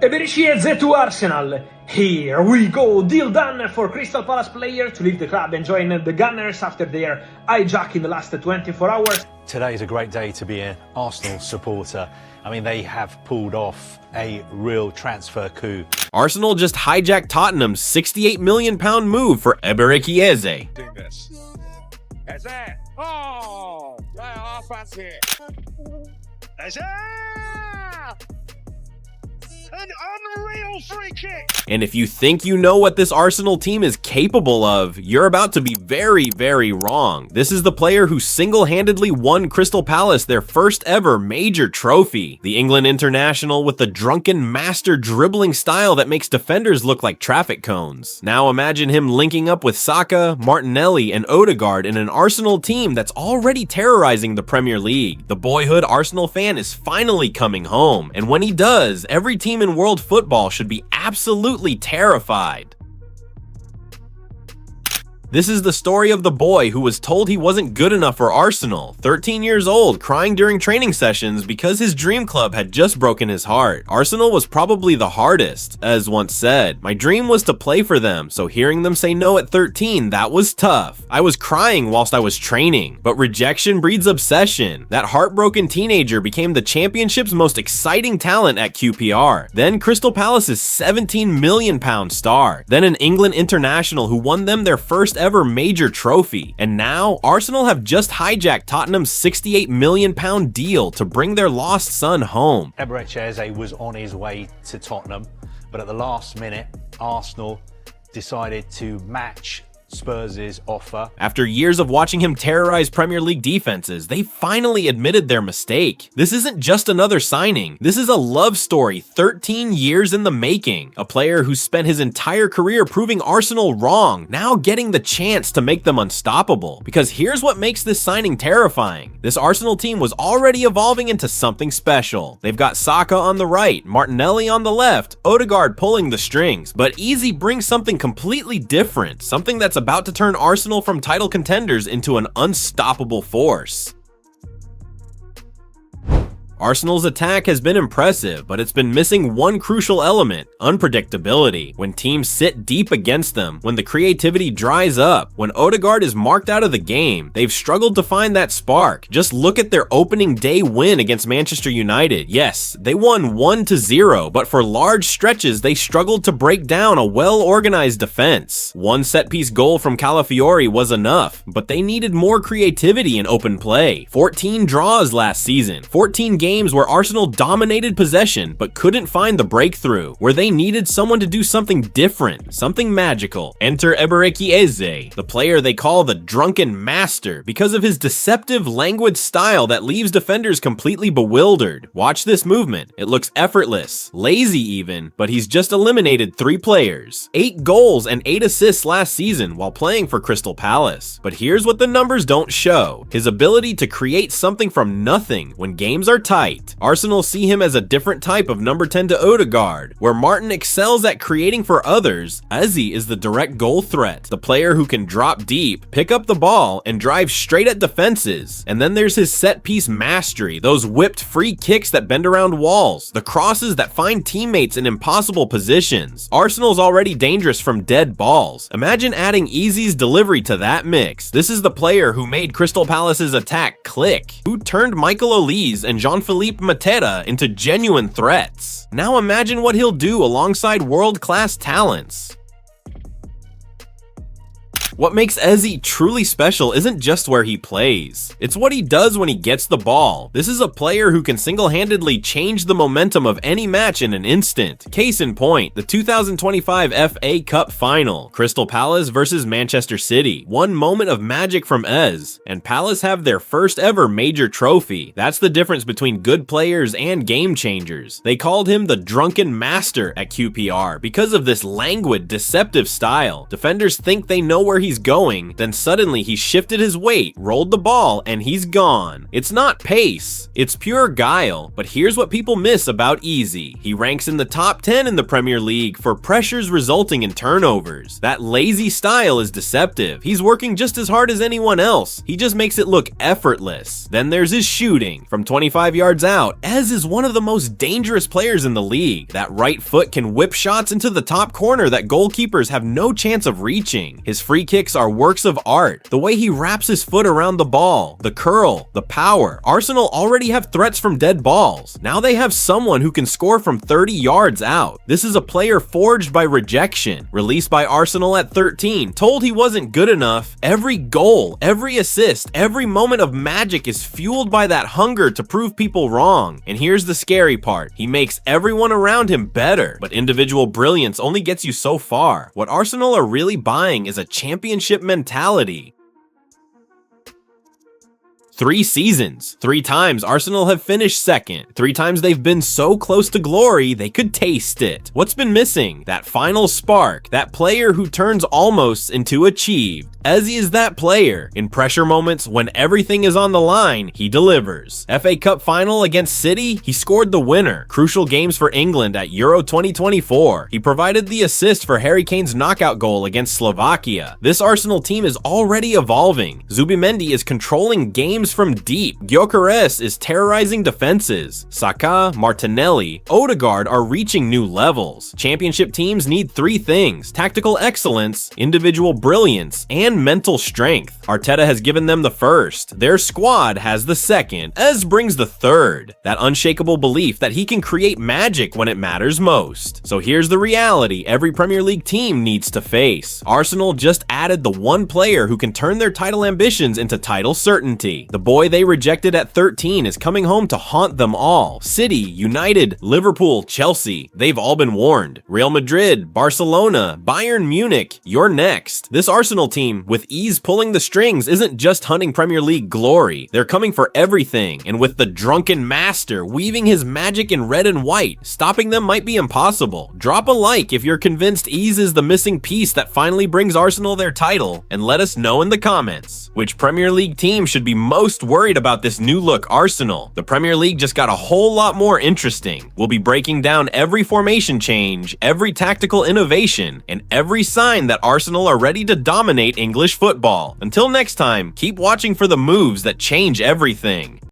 Eberechi Eze to Arsenal. Here we go. Deal done for Crystal Palace player to leave the club and join the Gunners after their hijack in the last 24 hours. Today is a great day to be an Arsenal supporter. I mean, they have pulled off a real transfer coup. Arsenal just hijacked Tottenham's £68 million move for Eberechi Eze. Doing this. Eze! Oh! I fancy it. Eze! An unreal free kick! And if you think you know what this Arsenal team is capable of, you're about to be very, very wrong. This is the player who single-handedly won Crystal Palace their first ever major trophy. The England international with the drunken master dribbling style that makes defenders look like traffic cones. Now imagine him linking up with Saka, Martinelli, and Ødegaard in an Arsenal team that's already terrorizing the Premier League. The boyhood Arsenal fan is finally coming home, and when he does, every team in world football should be absolutely terrified. This is the story of the boy who was told he wasn't good enough for Arsenal, 13 years old, crying during training sessions because his dream club had just broken his heart. Arsenal was probably the hardest, as once said. My dream was to play for them, so hearing them say no at 13, that was tough. I was crying whilst I was training, but rejection breeds obsession. That heartbroken teenager became the championship's most exciting talent at QPR. Then Crystal Palace's £17 million star. Then an England international who won them their first ever major trophy. And now, Arsenal have just hijacked Tottenham's £68 million deal to bring their lost son home. Eberechi Eze was on his way to Tottenham, but at the last minute, Arsenal decided to match Spurs' offer. After years of watching him terrorize Premier League defenses, they finally admitted their mistake. This isn't just another signing. This is a love story 13 years in the making. A player who spent his entire career proving Arsenal wrong, now getting the chance to make them unstoppable. Because here's what makes this signing terrifying. This Arsenal team was already evolving into something special. They've got Saka on the right, Martinelli on the left, Ødegaard pulling the strings. But Eze brings something completely different, something that's about to turn Arsenal from title contenders into an unstoppable force. Arsenal's attack has been impressive, but it's been missing one crucial element: unpredictability. When teams sit deep against them, when the creativity dries up, when Ødegaard is marked out of the game, they've struggled to find that spark. Just look at their opening day win against Manchester United. Yes, they won 1-0, but for large stretches they struggled to break down a well-organized defense. One set-piece goal from Calafiori was enough, but they needed more creativity in open play. 14 draws last season, 14 games where Arsenal dominated possession but couldn't find the breakthrough, where they needed someone to do something different, something magical. Enter Eberechi Eze, the player they call the drunken master because of his deceptive, languid style that leaves defenders completely bewildered. Watch this movement. It looks effortless, lazy even, but he's just eliminated 3 players. 8 goals and 8 assists last season while playing for Crystal Palace. But here's what the numbers don't show: his ability to create something from nothing when games are tight. Arsenal see him as a different type of number 10 to Ødegaard. Where Martin excels at creating for others, Eze is the direct goal threat, the player who can drop deep, pick up the ball, and drive straight at defenses. And then there's his set-piece mastery, those whipped free kicks that bend around walls, the crosses that find teammates in impossible positions. Arsenal's already dangerous from dead balls. Imagine adding Eze's delivery to that mix. This is the player who made Crystal Palace's attack click, who turned Michael Olise and Jean-Philippe Mateta into genuine threats. Now imagine what he'll do alongside world-class talents. What makes Eze truly special isn't just where he plays. It's what he does when he gets the ball. This is a player who can single-handedly change the momentum of any match in an instant. Case in point, the 2025 FA Cup Final, Crystal Palace versus Manchester City. One moment of magic from Eze, and Palace have their first ever major trophy. That's the difference between good players and game changers. They called him the drunken master at QPR because of this languid, deceptive style. Defenders think they know where he he's going, then suddenly he shifted his weight, rolled the ball, and he's gone. It's not pace, it's pure guile. But here's what people miss about Eze. He ranks in the top 10 in the Premier League for pressures resulting in turnovers. That lazy style is deceptive. He's working just as hard as anyone else. He just makes it look effortless. Then there's his shooting. From 25 yards out, Eze is one of the most dangerous players in the league. That right foot can whip shots into the top corner that goalkeepers have no chance of reaching. His free kicks are works of art. The way he wraps his foot around the ball, the curl, the power. Arsenal already have threats from dead balls. Now they have someone who can score from 30 yards out. This is a player forged by rejection, released by Arsenal at 13, told he wasn't good enough. Every goal, every assist, every moment of magic is fueled by that hunger to prove people wrong. And here's the scary part. He makes everyone around him better, but individual brilliance only gets you so far. What Arsenal are really buying is a championship mentality. 3 seasons. 3 times Arsenal have finished second. 3 times they've been so close to glory, they could taste it. What's been missing? That final spark. That player who turns almost into achieved. Eze is that player. In pressure moments, when everything is on the line, he delivers. FA Cup final against City, he scored the winner. Crucial games for England at Euro 2024. He provided the assist for Harry Kane's knockout goal against Slovakia. This Arsenal team is already evolving. Zubimendi is controlling games from deep. Gyökeres is terrorizing defenses. Saka, Martinelli, Ødegaard are reaching new levels. Championship teams need 3 things: tactical excellence, individual brilliance, and mental strength. Arteta has given them the first. Their squad has the second. Eze brings the third. That unshakable belief that he can create magic when it matters most. So here's the reality every Premier League team needs to face. Arsenal just added the one player who can turn their title ambitions into title certainty. The boy they rejected at 13 is coming home to haunt them all. City, United, Liverpool, Chelsea, they've all been warned. Real Madrid, Barcelona, Bayern Munich, you're next. This Arsenal team, with Eze pulling the strings, isn't just hunting Premier League glory. They're coming for everything, and with the drunken master weaving his magic in red and white, stopping them might be impossible. Drop a like if you're convinced Eze is the missing piece that finally brings Arsenal their title, and let us know in the comments which Premier League team should be most worried about this new look Arsenal. The Premier League just got a whole lot more interesting. We'll be breaking down every formation change, every tactical innovation, and every sign that Arsenal are ready to dominate English football. Until next time, keep watching for the moves that change everything.